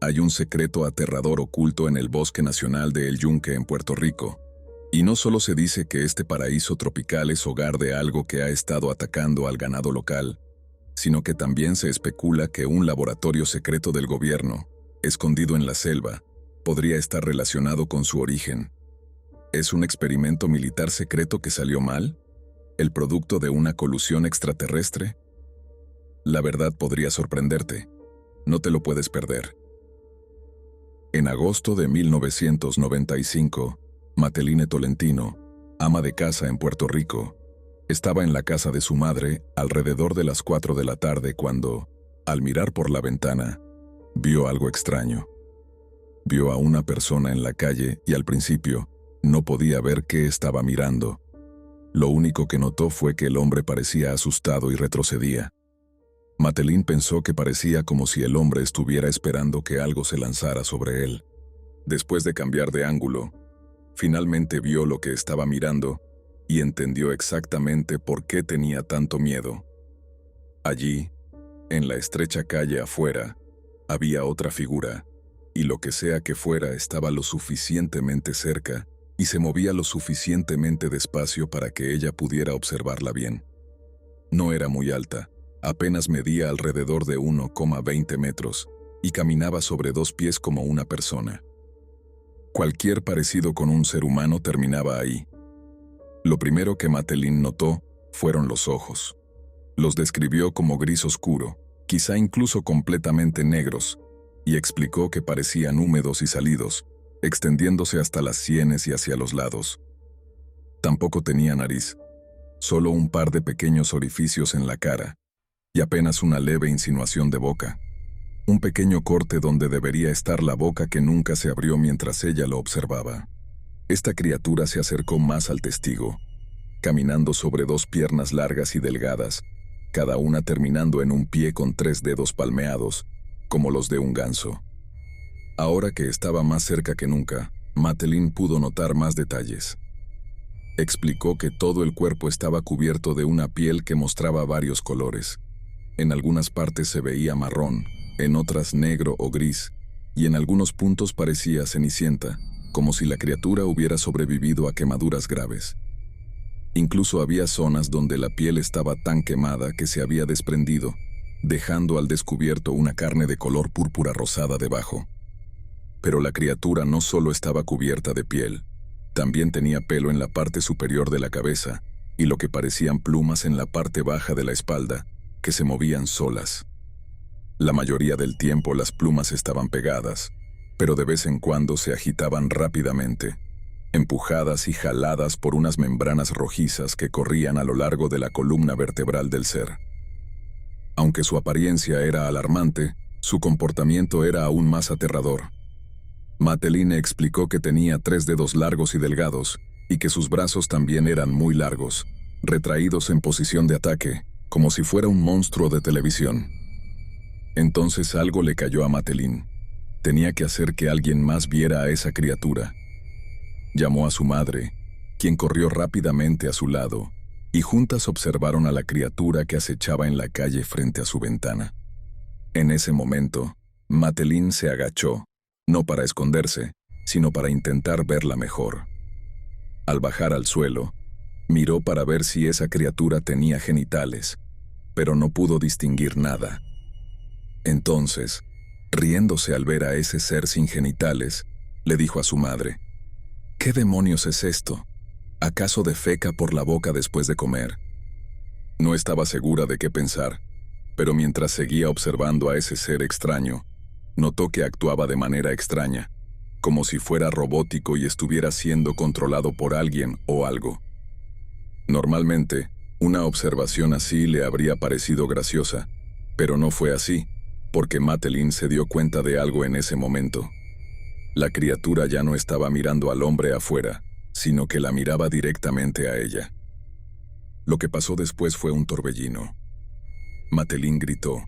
Hay un secreto aterrador oculto en el Bosque Nacional de El Yunque en Puerto Rico. Y no solo se dice que este paraíso tropical es hogar de algo que ha estado atacando al ganado local, sino que también se especula que un laboratorio secreto del gobierno, escondido en la selva, podría estar relacionado con su origen. ¿Es un experimento militar secreto que salió mal? ¿El producto de una colusión extraterrestre? La verdad podría sorprenderte. No te lo puedes perder. En agosto de 1995, Mateline Tolentino, ama de casa en Puerto Rico, estaba en la casa de su madre alrededor de las 4 de la tarde cuando, al mirar por la ventana, vio algo extraño. Vio a una persona en la calle y al principio no podía ver qué estaba mirando. Lo único que notó fue que el hombre parecía asustado y retrocedía. Mateline pensó que parecía como si el hombre estuviera esperando que algo se lanzara sobre él. Después de cambiar de ángulo, finalmente vio lo que estaba mirando y entendió exactamente por qué tenía tanto miedo. Allí, en la estrecha calle afuera, había otra figura, y lo que sea que fuera estaba lo suficientemente cerca y se movía lo suficientemente despacio para que ella pudiera observarla bien. No era muy alta, apenas medía alrededor de 1,20 metros y caminaba sobre 2 pies como una persona. Cualquier parecido con un ser humano terminaba ahí. Lo primero que Mateline notó fueron los ojos. Los describió como gris oscuro, quizá incluso completamente negros, y explicó que parecían húmedos y salidos, extendiéndose hasta las sienes y hacia los lados. Tampoco tenía nariz, solo un par de pequeños orificios en la cara, y apenas una leve insinuación de boca. Un pequeño corte donde debería estar la boca que nunca se abrió mientras ella lo observaba. Esta criatura se acercó más al testigo, caminando sobre 2 piernas largas y delgadas, cada una terminando en un pie con 3 dedos palmeados, como los de un ganso. Ahora que estaba más cerca que nunca, Mateline pudo notar más detalles. Explicó que todo el cuerpo estaba cubierto de una piel que mostraba varios colores. En algunas partes se veía marrón, en otras negro o gris, y en algunos puntos parecía cenicienta, como si la criatura hubiera sobrevivido a quemaduras graves. Incluso había zonas donde la piel estaba tan quemada que se había desprendido, dejando al descubierto una carne de color púrpura rosada debajo. Pero la criatura no solo estaba cubierta de piel, también tenía pelo en la parte superior de la cabeza y lo que parecían plumas en la parte baja de la espalda, que se movían solas. La mayoría del tiempo las plumas estaban pegadas, pero de vez en cuando se agitaban rápidamente, empujadas y jaladas por unas membranas rojizas que corrían a lo largo de la columna vertebral del ser. Aunque su apariencia era alarmante, su comportamiento era aún más aterrador. Mateline explicó que tenía 3 dedos largos y delgados, y que sus brazos también eran muy largos, retraídos en posición de ataque, como si fuera un monstruo de televisión. Entonces algo le cayó a Mateline. Tenía que hacer que alguien más viera a esa criatura. Llamó a su madre, quien corrió rápidamente a su lado, y juntas observaron a la criatura que acechaba en la calle frente a su ventana. En ese momento, Mateline se agachó, no para esconderse, sino para intentar verla mejor. Al bajar al suelo, miró para ver si esa criatura tenía genitales, pero no pudo distinguir nada. Entonces, riéndose al ver a ese ser sin genitales, le dijo a su madre: «¿Qué demonios es esto? ¿Acaso defeca por la boca después de comer?». No estaba segura de qué pensar, pero mientras seguía observando a ese ser extraño, notó que actuaba de manera extraña, como si fuera robótico y estuviera siendo controlado por alguien o algo. Normalmente, una observación así le habría parecido graciosa, pero no fue así, porque Mateline se dio cuenta de algo en ese momento. La criatura ya no estaba mirando al hombre afuera, sino que la miraba directamente a ella. Lo que pasó después fue un torbellino. Mateline gritó,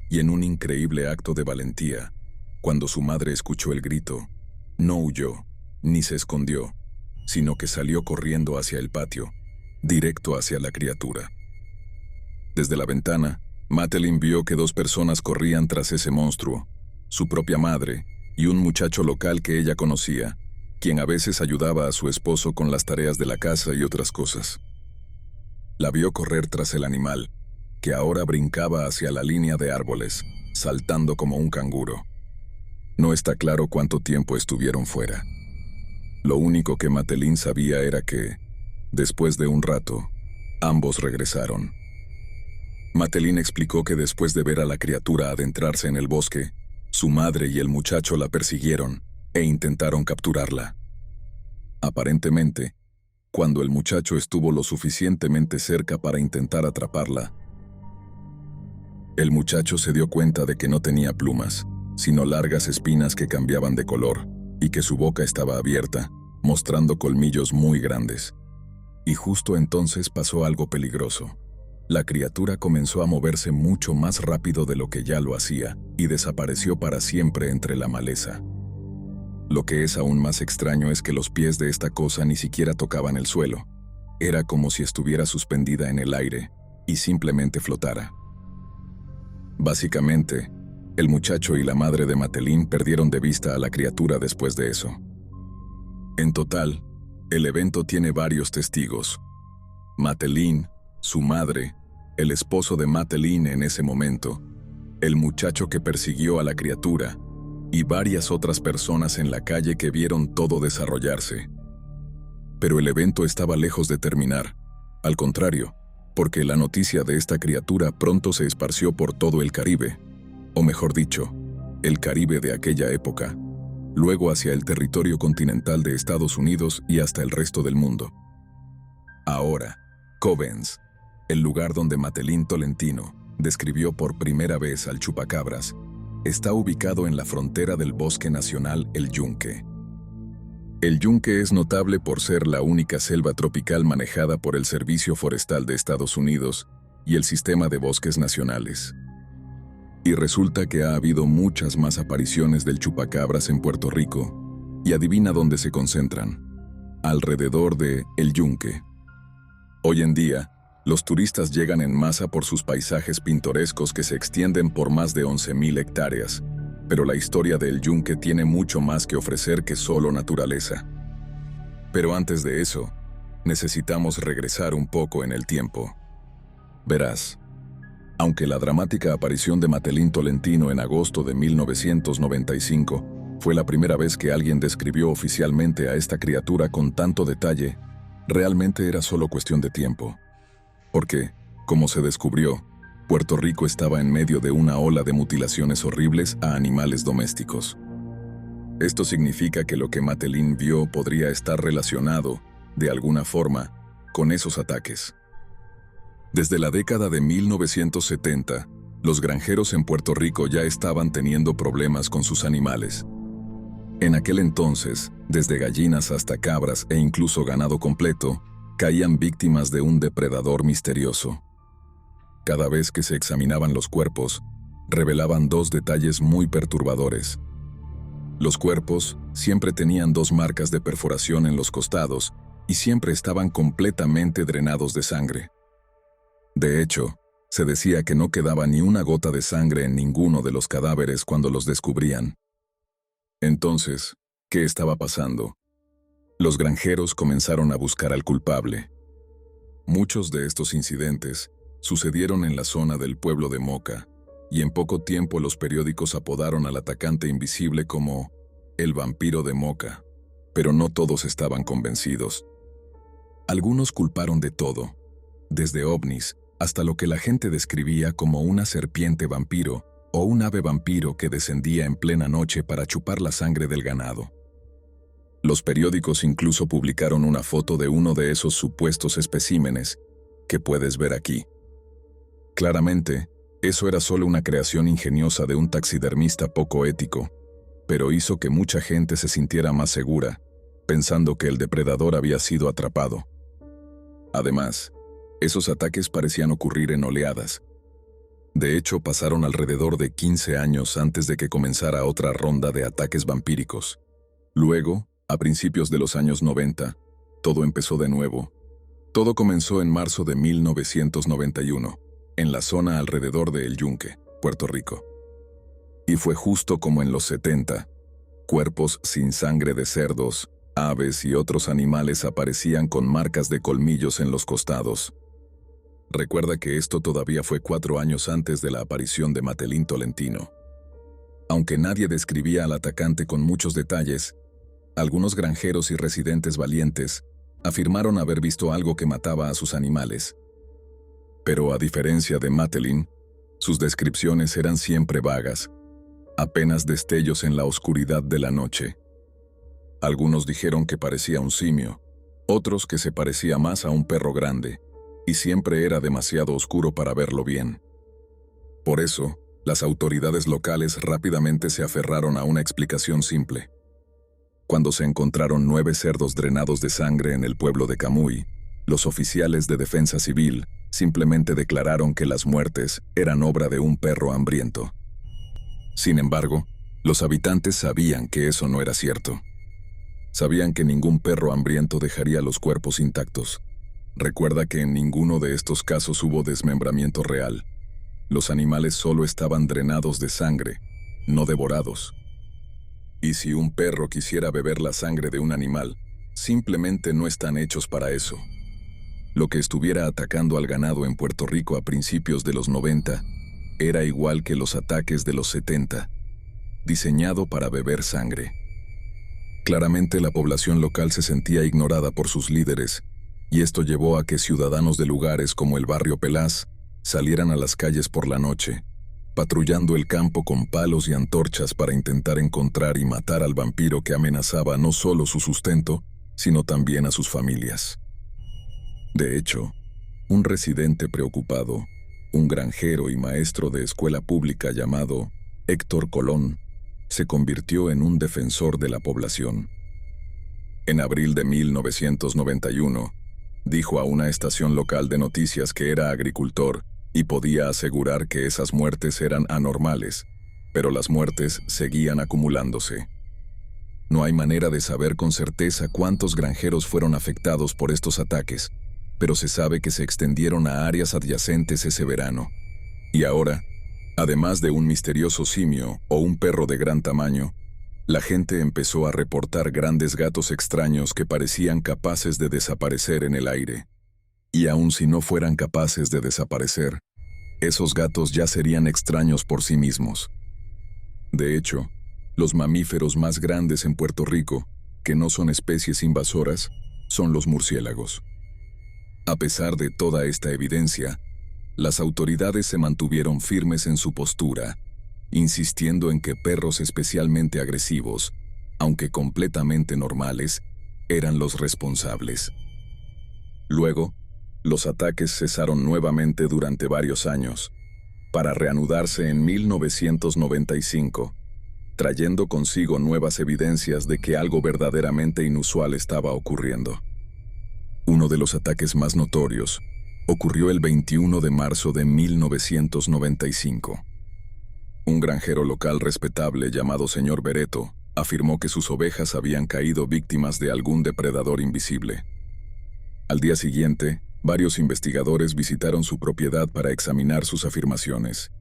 y en un increíble acto de valentía, cuando su madre escuchó el grito, no huyó, ni se escondió, sino que salió corriendo hacia el patio, directo hacia la criatura. Desde la ventana, Mateline vio que 2 personas corrían tras ese monstruo. su propia madre y un muchacho local que ella conocía, quien a veces ayudaba a su esposo con las tareas de la casa y otras cosas. La vio correr tras el animal, que ahora brincaba hacia la línea de árboles, saltando como un canguro. No está claro cuánto tiempo estuvieron fuera. Lo único que Matelín sabía era que, después de un rato, ambos regresaron. Matelín explicó que después de ver a la criatura adentrarse en el bosque, su madre y el muchacho la persiguieron e intentaron capturarla. Aparentemente, cuando el muchacho estuvo lo suficientemente cerca para intentar atraparla, el muchacho se dio cuenta de que no tenía plumas, sino largas espinas que cambiaban de color, y que su boca estaba abierta, mostrando colmillos muy grandes. Y justo entonces pasó algo peligroso. La criatura comenzó a moverse mucho más rápido de lo que ya lo hacía, y desapareció para siempre entre la maleza. Lo que es aún más extraño es que los pies de esta cosa ni siquiera tocaban el suelo. Era como si estuviera suspendida en el aire, y simplemente flotara. Básicamente, el muchacho y la madre de Matelín perdieron de vista a la criatura después de eso. En total, el evento tiene varios testigos. Matelín, su madre, el esposo de Matelín en ese momento, el muchacho que persiguió a la criatura, y varias otras personas en la calle que vieron todo desarrollarse. Pero el evento estaba lejos de terminar. Al contrario, porque la noticia de esta criatura pronto se esparció por todo el Caribe, o mejor dicho, el Caribe de aquella época, luego hacia el territorio continental de Estados Unidos y hasta el resto del mundo. Ahora, Covens, el lugar donde Matelín Tolentino describió por primera vez al chupacabras, está ubicado en la frontera del Bosque Nacional El Yunque. El Yunque es notable por ser la única selva tropical manejada por el Servicio Forestal de Estados Unidos y el Sistema de Bosques Nacionales. Y resulta que ha habido muchas más apariciones del chupacabras en Puerto Rico, y adivina dónde se concentran: alrededor de El Yunque. Hoy en día, los turistas llegan en masa por sus paisajes pintorescos que se extienden por más de 11.000 hectáreas, pero la historia de El Yunque tiene mucho más que ofrecer que solo naturaleza. Pero antes de eso, necesitamos regresar un poco en el tiempo. Verás, aunque la dramática aparición de Matelín Tolentino en agosto de 1995 fue la primera vez que alguien describió oficialmente a esta criatura con tanto detalle, realmente era solo cuestión de tiempo. Porque, como se descubrió, Puerto Rico estaba en medio de una ola de mutilaciones horribles a animales domésticos. Esto significa que lo que Matelín vio podría estar relacionado, de alguna forma, con esos ataques. Desde la década de 1970, los granjeros en Puerto Rico ya estaban teniendo problemas con sus animales. En aquel entonces, desde gallinas hasta cabras e incluso ganado completo, caían víctimas de un depredador misterioso. Cada vez que se examinaban los cuerpos, revelaban dos detalles muy perturbadores. Los cuerpos siempre tenían 2 marcas de perforación en los costados y siempre estaban completamente drenados de sangre. De hecho, se decía que no quedaba ni una gota de sangre en ninguno de los cadáveres cuando los descubrían. Entonces, ¿qué estaba pasando? Los granjeros comenzaron a buscar al culpable. Muchos de estos incidentes sucedieron en la zona del pueblo de Moca, y en poco tiempo los periódicos apodaron al atacante invisible como el vampiro de Moca, pero no todos estaban convencidos. Algunos culparon de todo, desde ovnis hasta lo que la gente describía como una serpiente vampiro o un ave vampiro que descendía en plena noche para chupar la sangre del ganado. Los periódicos incluso publicaron una foto de uno de esos supuestos especímenes que puedes ver aquí. Claramente, eso era solo una creación ingeniosa de un taxidermista poco ético, pero hizo que mucha gente se sintiera más segura, pensando que el depredador había sido atrapado. Además, esos ataques parecían ocurrir en oleadas. De hecho, pasaron alrededor de 15 años antes de que comenzara otra ronda de ataques vampíricos. Luego, a principios de los años 90, todo empezó de nuevo. Todo comenzó en marzo de 1991, en la zona alrededor de El Yunque, Puerto Rico. Y fue justo como en los 70. Cuerpos sin sangre de cerdos, aves y otros animales aparecían con marcas de colmillos en los costados. Recuerda que esto todavía fue 4 años antes de la aparición de Matelín Tolentino. Aunque nadie describía al atacante con muchos detalles, algunos granjeros y residentes valientes afirmaron haber visto algo que mataba a sus animales. Pero a diferencia de Matelín, sus descripciones eran siempre vagas, apenas destellos en la oscuridad de la noche. Algunos dijeron que parecía un simio, otros que se parecía más a un perro grande, y siempre era demasiado oscuro para verlo bien. Por eso, las autoridades locales rápidamente se aferraron a una explicación simple. Cuando se encontraron 9 cerdos drenados de sangre en el pueblo de Camuy, los oficiales de defensa civil simplemente declararon que las muertes eran obra de un perro hambriento. Sin embargo, los habitantes sabían que eso no era cierto. Sabían que ningún perro hambriento dejaría los cuerpos intactos. Recuerda que en ninguno de estos casos hubo desmembramiento real. Los animales solo estaban drenados de sangre, no devorados. Y si un perro quisiera beber la sangre de un animal, simplemente no están hechos para eso. Lo que estuviera atacando al ganado en Puerto Rico a principios de los 90 era igual que los ataques de los 70, diseñado para beber sangre. Claramente la población local se sentía ignorada por sus líderes, y esto llevó a que ciudadanos de lugares como el barrio Pelaz salieran a las calles por la noche, patrullando el campo con palos y antorchas para intentar encontrar y matar al vampiro que amenazaba no solo su sustento, sino también a sus familias. De hecho, un residente preocupado, un granjero y maestro de escuela pública llamado Héctor Colón, se convirtió en un defensor de la población. En abril de 1991, dijo a una estación local de noticias que era agricultor y podía asegurar que esas muertes eran anormales, pero las muertes seguían acumulándose. No hay manera de saber con certeza cuántos granjeros fueron afectados por estos ataques, pero se sabe que se extendieron a áreas adyacentes ese verano. Y ahora, además de un misterioso simio o un perro de gran tamaño, la gente empezó a reportar grandes gatos extraños que parecían capaces de desaparecer en el aire. Y aun si no fueran capaces de desaparecer, esos gatos ya serían extraños por sí mismos. De hecho, los mamíferos más grandes en Puerto Rico, que no son especies invasoras, son los murciélagos. A pesar de toda esta evidencia, las autoridades se mantuvieron firmes en su postura, insistiendo en que perros especialmente agresivos, aunque completamente normales, eran los responsables. Luego, los ataques cesaron nuevamente durante varios años, para reanudarse en 1995, trayendo consigo nuevas evidencias de que algo verdaderamente inusual estaba ocurriendo. Uno de los ataques más notorios ocurrió el 21 de marzo de 1995. Un granjero local respetable llamado señor Bereto afirmó que sus ovejas habían caído víctimas de algún depredador invisible. Al día siguiente, varios investigadores visitaron su propiedad para examinar sus afirmaciones.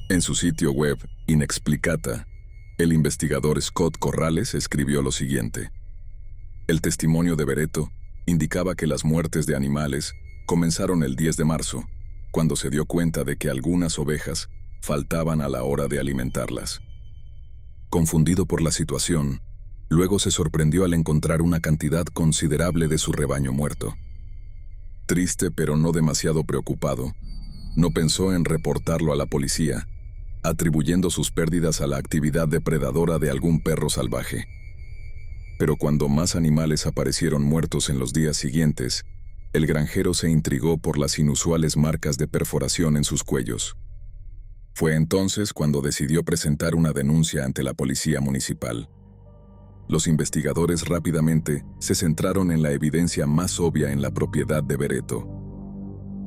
En su sitio web, Inexplicata, el investigador Scott Corrales escribió lo siguiente. El testimonio de Bereto indicaba que las muertes de animales comenzaron el 10 de marzo, cuando se dio cuenta de que algunas ovejas faltaban a la hora de alimentarlas. Confundido por la situación, luego se sorprendió al encontrar una cantidad considerable de su rebaño muerto. Triste pero no demasiado preocupado, no pensó en reportarlo a la policía, atribuyendo sus pérdidas a la actividad depredadora de algún perro salvaje. Pero cuando más animales aparecieron muertos en los días siguientes, el granjero se intrigó por las inusuales marcas de perforación en sus cuellos. Fue entonces cuando decidió presentar una denuncia ante la policía municipal. Los investigadores rápidamente se centraron en la evidencia más obvia en la propiedad de Bereto: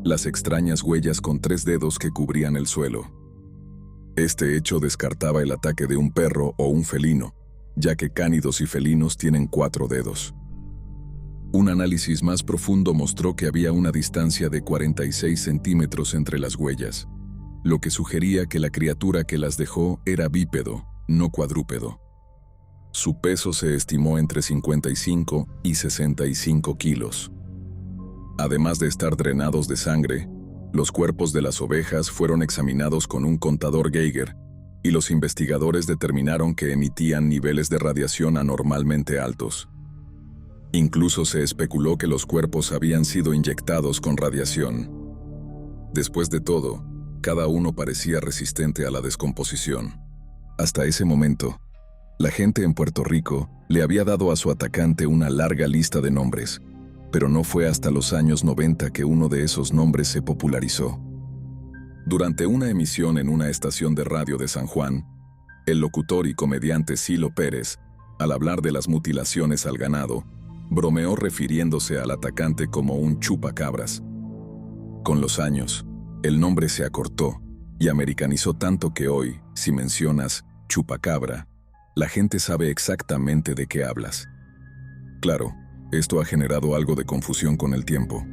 las extrañas huellas con 3 dedos que cubrían el suelo. Este hecho descartaba el ataque de un perro o un felino, ya que cánidos y felinos tienen 4 dedos. Un análisis más profundo mostró que había una distancia de 46 centímetros entre las huellas, lo que sugería que la criatura que las dejó era bípedo, no cuadrúpedo. Su peso se estimó entre 55 y 65 kilos. Además de estar drenados de sangre, los cuerpos de las ovejas fueron examinados con un contador Geiger, y los investigadores determinaron que emitían niveles de radiación anormalmente altos. Incluso se especuló que los cuerpos habían sido inyectados con radiación. Después de todo, cada uno parecía resistente a la descomposición. Hasta ese momento, la gente en Puerto Rico le había dado a su atacante una larga lista de nombres, pero no fue hasta los años 90 que uno de esos nombres se popularizó. Durante una emisión en una estación de radio de San Juan, el locutor y comediante Silo Pérez, al hablar de las mutilaciones al ganado, bromeó refiriéndose al atacante como un chupacabras. Con los años, el nombre se acortó y americanizó tanto que hoy, si mencionas chupacabra, la gente sabe exactamente de qué hablas. Claro, esto ha generado algo de confusión con el tiempo.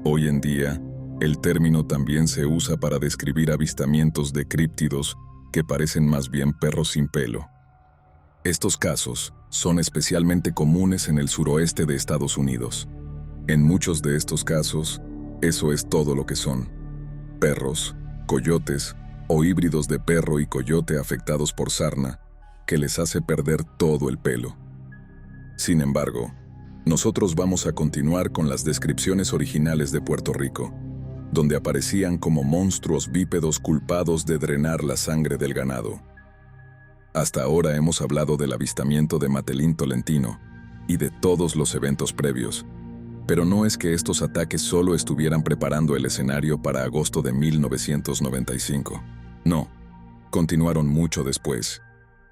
Hoy en día, el término también se usa para describir avistamientos de críptidos que parecen más bien perros sin pelo. Estos casos son especialmente comunes en el suroeste de Estados Unidos. En muchos de estos casos, eso es todo lo que son: perros, coyotes o híbridos de perro y coyote afectados por sarna, que les hace perder todo el pelo. Sin embargo, nosotros vamos a continuar con las descripciones originales de Puerto Rico, donde aparecían como monstruos bípedos culpados de drenar la sangre del ganado. Hasta ahora hemos hablado del avistamiento de Matelín Tolentino y de todos los eventos previos, pero no es que estos ataques solo estuvieran preparando el escenario para agosto de 1995. No, continuaron mucho después.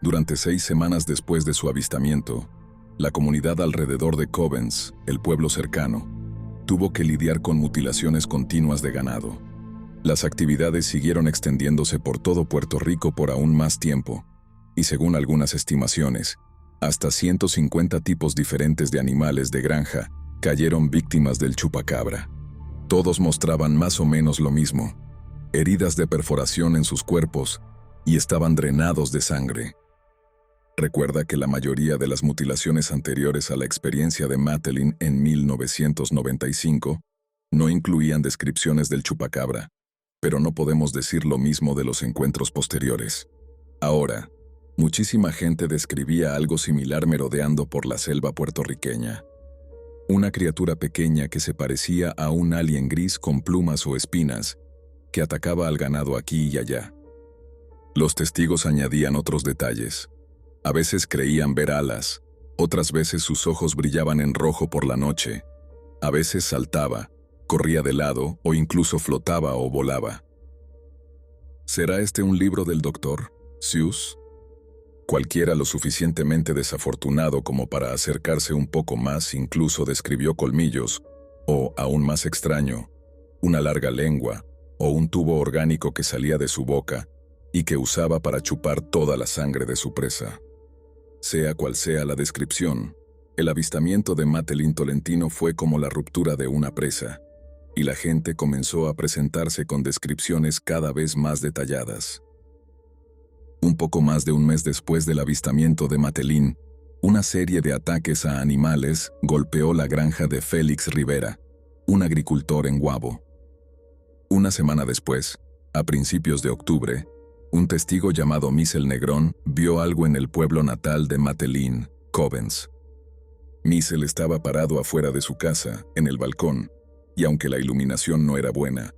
Durante 6 semanas después de su avistamiento, la comunidad alrededor de Covens, el pueblo cercano, tuvo que lidiar con mutilaciones continuas de ganado. Las actividades siguieron extendiéndose por todo Puerto Rico por aún más tiempo, y según algunas estimaciones, hasta 150 tipos diferentes de animales de granja cayeron víctimas del chupacabra. Todos mostraban más o menos lo mismo: heridas de perforación en sus cuerpos, y estaban drenados de sangre. Recuerda que la mayoría de las mutilaciones anteriores a la experiencia de Matelín en 1995 no incluían descripciones del chupacabra, pero no podemos decir lo mismo de los encuentros posteriores. Ahora, muchísima gente describía algo similar merodeando por la selva puertorriqueña. Una criatura pequeña que se parecía a un alien gris con plumas o espinas, que atacaba al ganado aquí y allá. Los testigos añadían otros detalles. A veces creían ver alas, otras veces sus ojos brillaban en rojo por la noche, a veces saltaba, corría de lado o incluso flotaba o volaba. ¿Será este un libro del Dr. Seuss? Cualquiera lo suficientemente desafortunado como para acercarse un poco más incluso describió colmillos, o, aún más extraño, una larga lengua o un tubo orgánico que salía de su boca y que usaba para chupar toda la sangre de su presa. Sea cual sea la descripción, el avistamiento de Matelín Tolentino fue como la ruptura de una presa, y la gente comenzó a presentarse con descripciones cada vez más detalladas. Un poco más de un mes después del avistamiento de Matelín, una serie de ataques a animales golpeó la granja de Félix Rivera, un agricultor en Guabo. Una semana después, a principios de octubre, un testigo llamado Michel Negrón vio algo en el pueblo natal de Matelín, Covens. Michel estaba parado afuera de su casa, en el balcón, y aunque la iluminación no era buena,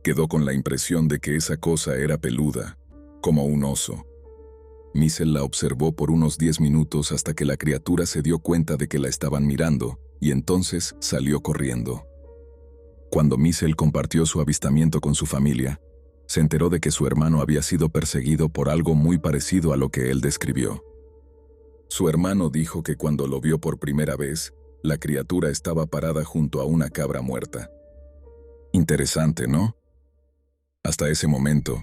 quedó con la impresión de que esa cosa era peluda, como un oso. Michel la observó por unos 10 minutos hasta que la criatura se dio cuenta de que la estaban mirando, y entonces salió corriendo. Cuando Michel compartió su avistamiento con su familia, se enteró de que su hermano había sido perseguido por algo muy parecido a lo que él describió. Su hermano dijo que cuando lo vio por primera vez, la criatura estaba parada junto a una cabra muerta. Interesante, ¿no? Hasta ese momento,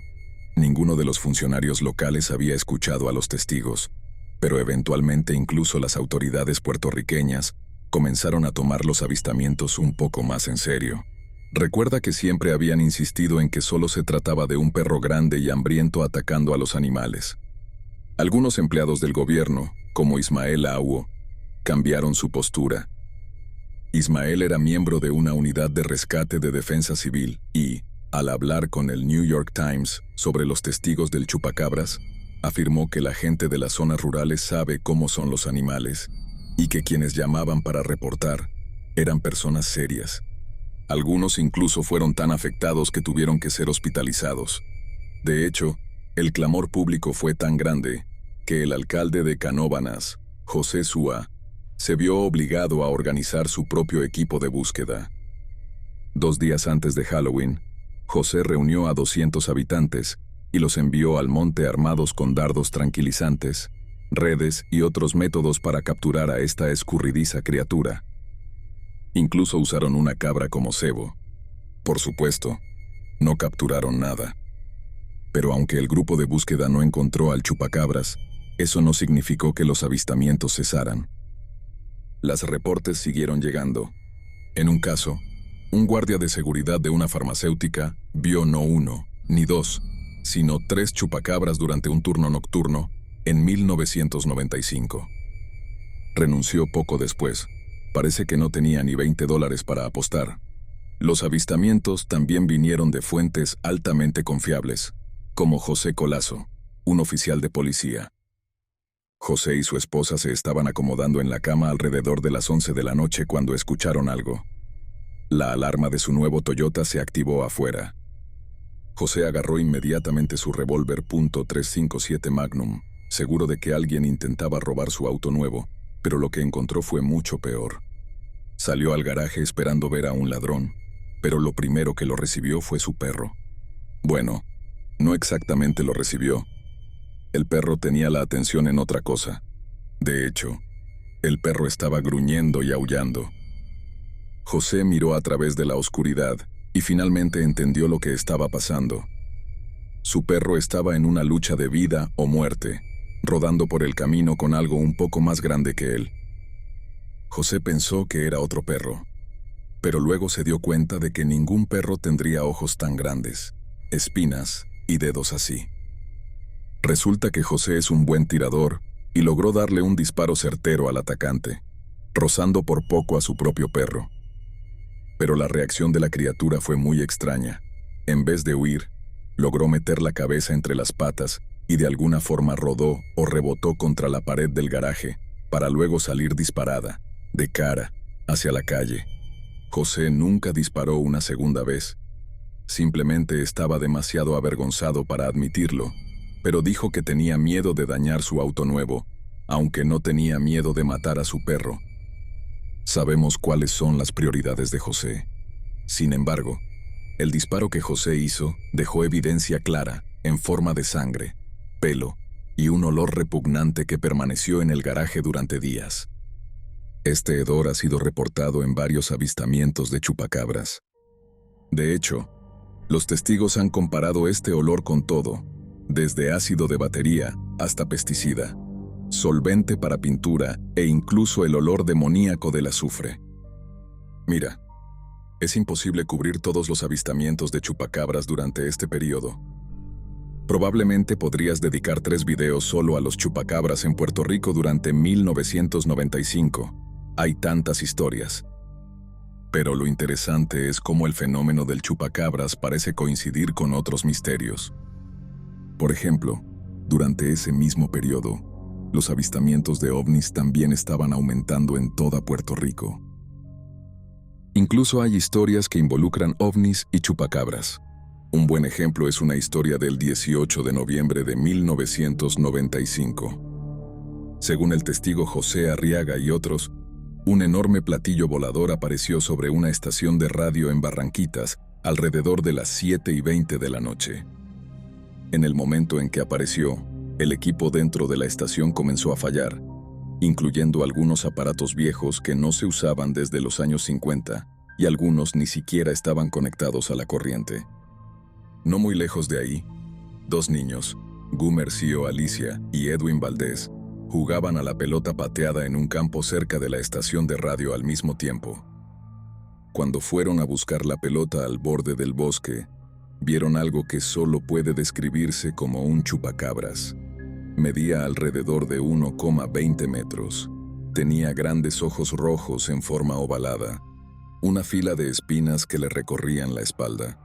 ninguno de los funcionarios locales había escuchado a los testigos, pero eventualmente incluso las autoridades puertorriqueñas comenzaron a tomar los avistamientos un poco más en serio. Recuerda que siempre habían insistido en que solo se trataba de un perro grande y hambriento atacando a los animales. Algunos empleados del gobierno, como Ismael Awo, cambiaron su postura. Ismael era miembro de una unidad de rescate de defensa civil y, al hablar con el New York Times sobre los testigos del chupacabras, afirmó que la gente de las zonas rurales sabe cómo son los animales y que quienes llamaban para reportar eran personas serias. Algunos incluso fueron tan afectados que tuvieron que ser hospitalizados. De hecho, el clamor público fue tan grande que el alcalde de Canóvanas, José Súa, se vio obligado a organizar su propio equipo de búsqueda. 2 días antes de Halloween, José reunió a 200 habitantes y los envió al monte armados con dardos tranquilizantes, redes y otros métodos para capturar a esta escurridiza criatura. Incluso usaron una cabra como cebo. Por supuesto, no capturaron nada. Pero aunque el grupo de búsqueda no encontró al chupacabras, eso no significó que los avistamientos cesaran. Los reportes siguieron llegando. En un caso, un guardia de seguridad de una farmacéutica vio no 1, ni 2, sino 3 chupacabras durante un turno nocturno en 1995. Renunció poco después. Parece que no tenía ni $20 para apostar. Los avistamientos también vinieron de fuentes altamente confiables, como José Colasso, un oficial de policía. José y su esposa se estaban acomodando en la cama alrededor de las 11 de la noche cuando escucharon algo. La alarma de su nuevo Toyota se activó afuera. José agarró inmediatamente su revólver .357 Magnum, seguro de que alguien intentaba robar su auto nuevo, pero lo que encontró fue mucho peor. Salió al garaje esperando ver a un ladrón, pero lo primero que lo recibió fue su perro. Bueno, no exactamente lo recibió. El perro tenía la atención en otra cosa. De hecho, el perro estaba gruñendo y aullando. José miró a través de la oscuridad y finalmente entendió lo que estaba pasando. Su perro estaba en una lucha de vida o muerte, rodando por el camino con algo un poco más grande que él. José pensó que era otro perro, pero luego se dio cuenta de que ningún perro tendría ojos tan grandes, espinas y dedos así. Resulta que José es un buen tirador y logró darle un disparo certero al atacante, rozando por poco a su propio perro. Pero la reacción de la criatura fue muy extraña. En vez de huir, logró meter la cabeza entre las patas y de alguna forma rodó o rebotó contra la pared del garaje para luego salir disparada, de cara, hacia la calle. José nunca disparó una segunda vez. Simplemente estaba demasiado avergonzado para admitirlo, pero dijo que tenía miedo de dañar su auto nuevo, aunque no tenía miedo de matar a su perro. Sabemos cuáles son las prioridades de José. Sin embargo, el disparo que José hizo dejó evidencia clara, en forma de sangre, pelo y un olor repugnante que permaneció en el garaje durante días. Este hedor ha sido reportado en varios avistamientos de chupacabras. De hecho, los testigos han comparado este olor con todo, desde ácido de batería hasta pesticida, solvente para pintura e incluso el olor demoníaco del azufre. Mira, es imposible cubrir todos los avistamientos de chupacabras durante este periodo. Probablemente podrías dedicar 3 videos solo a los chupacabras en Puerto Rico durante 1995. Hay tantas historias. Pero lo interesante es cómo el fenómeno del chupacabras parece coincidir con otros misterios. Por ejemplo, durante ese mismo periodo, los avistamientos de ovnis también estaban aumentando en toda Puerto Rico. Incluso hay historias que involucran ovnis y chupacabras. Un buen ejemplo es una historia del 18 de noviembre de 1995. Según el testigo José Arriaga y otros, un enorme platillo volador apareció sobre una estación de radio en Barranquitas alrededor de las 7:20 de la noche. En el momento en que apareció, el equipo dentro de la estación comenzó a fallar, incluyendo algunos aparatos viejos que no se usaban desde los años 50 y algunos ni siquiera estaban conectados a la corriente. No muy lejos de ahí, 2 niños, Gumercio Alicia y Edwin Valdés, jugaban a la pelota pateada en un campo cerca de la estación de radio al mismo tiempo. Cuando fueron a buscar la pelota al borde del bosque, vieron algo que solo puede describirse como un chupacabras. Medía alrededor de 1,20 metros. Tenía grandes ojos rojos en forma ovalada, una fila de espinas que le recorrían la espalda.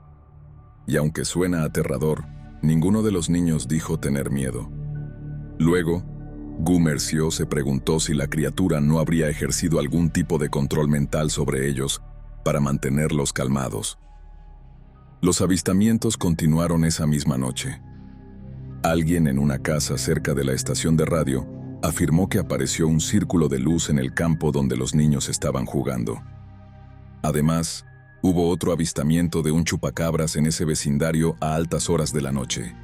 Y aunque suena aterrador, ninguno de los niños dijo tener miedo. Luego, Gumercio se preguntó si la criatura no habría ejercido algún tipo de control mental sobre ellos para mantenerlos calmados. Los avistamientos continuaron esa misma noche. Alguien en una casa cerca de la estación de radio afirmó que apareció un círculo de luz en el campo donde los niños estaban jugando. Además, hubo otro avistamiento de un chupacabras en ese vecindario a altas horas de la noche.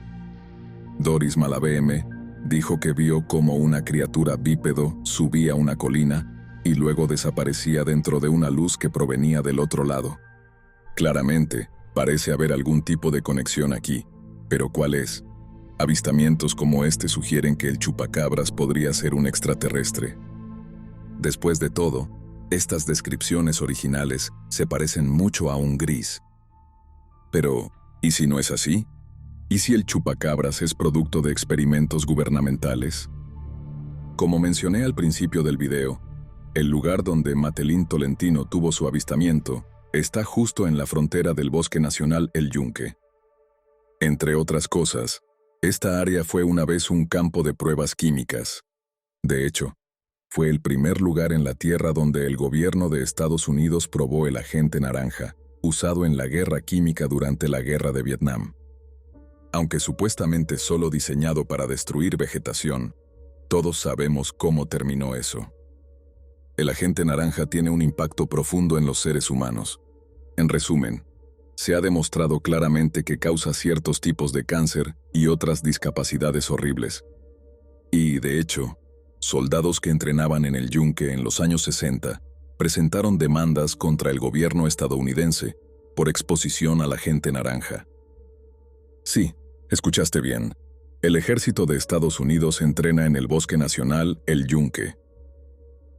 Doris Malaveme dijo que vio cómo una criatura bípedo subía una colina y luego desaparecía dentro de una luz que provenía del otro lado. Claramente, parece haber algún tipo de conexión aquí, pero ¿cuál es? Avistamientos como este sugieren que el chupacabras podría ser un extraterrestre. Después de todo, estas descripciones originales se parecen mucho a un gris. Pero, ¿y si no es así? ¿Y si el chupacabras es producto de experimentos gubernamentales? Como mencioné al principio del video, el lugar donde Matelín Tolentino tuvo su avistamiento está justo en la frontera del Bosque Nacional El Yunque. Entre otras cosas, esta área fue una vez un campo de pruebas químicas. De hecho, fue el primer lugar en la Tierra donde el gobierno de Estados Unidos probó el agente naranja, usado en la guerra química durante la Guerra de Vietnam. Aunque supuestamente solo diseñado para destruir vegetación, todos sabemos cómo terminó eso. El agente naranja tiene un impacto profundo en los seres humanos. En resumen, se ha demostrado claramente que causa ciertos tipos de cáncer y otras discapacidades horribles. Y, de hecho, soldados que entrenaban en el Yunque en los años 60 presentaron demandas contra el gobierno estadounidense por exposición al agente naranja. Sí, escuchaste bien. El ejército de Estados Unidos entrena en el Bosque Nacional El Yunque.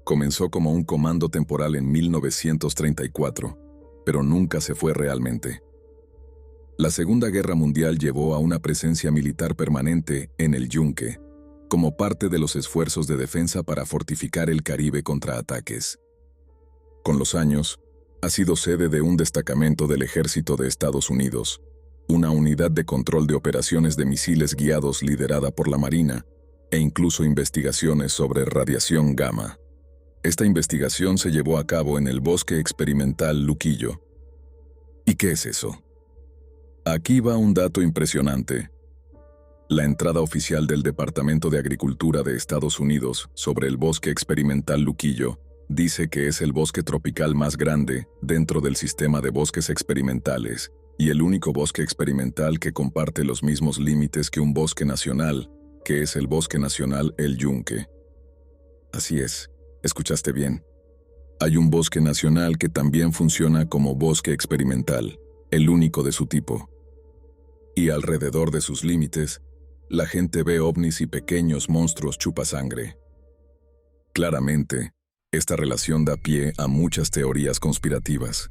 Comenzó como un comando temporal en 1934, pero nunca se fue realmente. La Segunda Guerra Mundial llevó a una presencia militar permanente en el Yunque, como parte de los esfuerzos de defensa para fortificar el Caribe contra ataques. Con los años, ha sido sede de un destacamento del Ejército de Estados Unidos, una unidad de control de operaciones de misiles guiados liderada por la Marina, e incluso investigaciones sobre radiación gamma. Esta investigación se llevó a cabo en el Bosque Experimental Luquillo. ¿Y qué es eso? Aquí va un dato impresionante. La entrada oficial del Departamento de Agricultura de Estados Unidos sobre el Bosque Experimental Luquillo dice que es el bosque tropical más grande dentro del sistema de bosques experimentales y el único bosque experimental que comparte los mismos límites que un bosque nacional, que es el Bosque Nacional El Yunque. Así es. Escuchaste bien. Hay un bosque nacional que también funciona como bosque experimental, el único de su tipo. Y alrededor de sus límites, la gente ve ovnis y pequeños monstruos chupasangre. Claramente, esta relación da pie a muchas teorías conspirativas.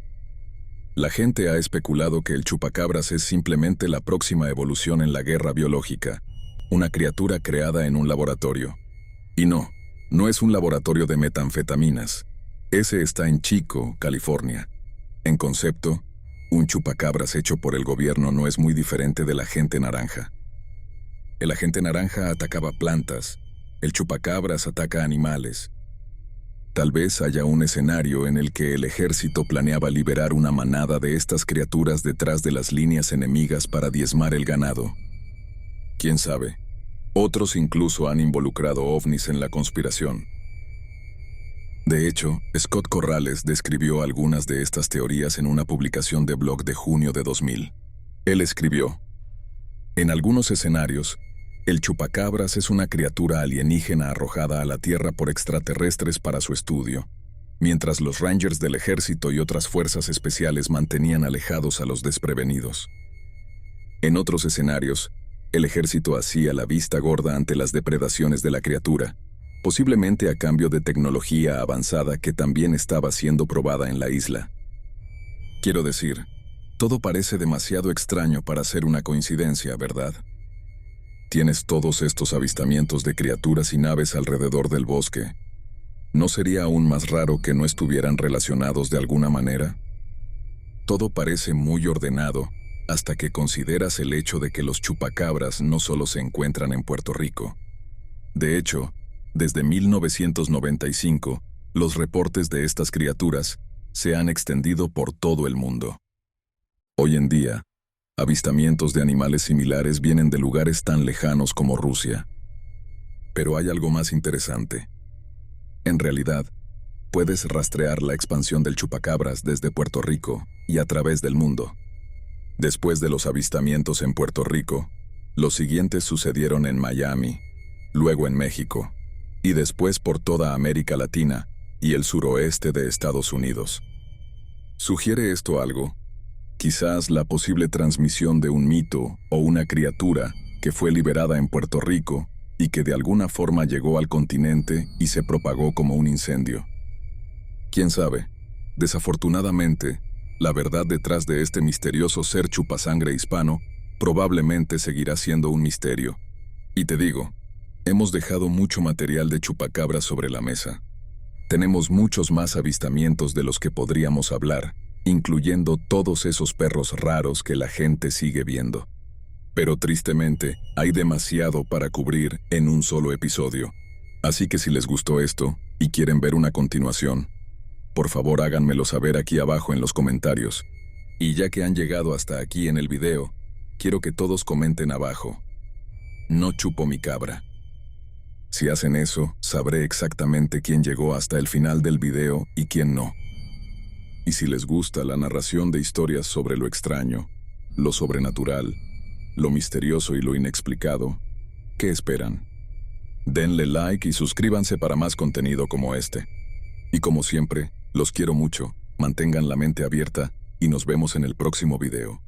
La gente ha especulado que el chupacabras es simplemente la próxima evolución en la guerra biológica, una criatura creada en un laboratorio. Y no es un laboratorio de metanfetaminas. Ese está en Chico, California. En concepto, un chupacabras hecho por el gobierno no es muy diferente del agente naranja. El agente naranja atacaba plantas, el chupacabras ataca animales. Tal vez haya un escenario en el que el ejército planeaba liberar una manada de estas criaturas detrás de las líneas enemigas para diezmar el ganado. ¿Quién sabe? Otros incluso han involucrado ovnis en la conspiración. De hecho, Scott Corrales describió algunas de estas teorías en una publicación de blog de junio de 2000. Él escribió: en algunos escenarios, el chupacabras es una criatura alienígena arrojada a la Tierra por extraterrestres para su estudio, mientras los Rangers del ejército y otras fuerzas especiales mantenían alejados a los desprevenidos. En otros escenarios, el ejército hacía la vista gorda ante las depredaciones de la criatura, posiblemente a cambio de tecnología avanzada que también estaba siendo probada en la isla. Quiero decir, todo parece demasiado extraño para ser una coincidencia, ¿verdad? Tienes todos estos avistamientos de criaturas y naves alrededor del bosque. ¿No sería aún más raro que no estuvieran relacionados de alguna manera? Todo parece muy ordenado hasta que consideras el hecho de que los chupacabras no solo se encuentran en Puerto Rico. De hecho, desde 1995, los reportes de estas criaturas se han extendido por todo el mundo. Hoy en día, avistamientos de animales similares vienen de lugares tan lejanos como Rusia. Pero hay algo más interesante. En realidad, puedes rastrear la expansión del chupacabras desde Puerto Rico y a través del mundo. Después de los avistamientos en Puerto Rico, los siguientes sucedieron en Miami, luego en México, y después por toda América Latina y el suroeste de Estados Unidos. ¿Sugiere esto algo? Quizás la posible transmisión de un mito o una criatura que fue liberada en Puerto Rico y que de alguna forma llegó al continente y se propagó como un incendio. ¿Quién sabe? Desafortunadamente, la verdad detrás de este misterioso ser chupasangre hispano probablemente seguirá siendo un misterio. Y te digo, hemos dejado mucho material de chupacabras sobre la mesa. Tenemos muchos más avistamientos de los que podríamos hablar, incluyendo todos esos perros raros que la gente sigue viendo. Pero tristemente, hay demasiado para cubrir en un solo episodio. Así que si les gustó esto y quieren ver una continuación, por favor háganmelo saber aquí abajo en los comentarios. Y ya que han llegado hasta aquí en el video, quiero que todos comenten abajo: no chupo mi cabra. Si hacen eso, sabré exactamente quién llegó hasta el final del video y quién no. Y si les gusta la narración de historias sobre lo extraño, lo sobrenatural, lo misterioso y lo inexplicado, ¿qué esperan? Denle like y suscríbanse para más contenido como este. Y como siempre, los quiero mucho, mantengan la mente abierta y nos vemos en el próximo video.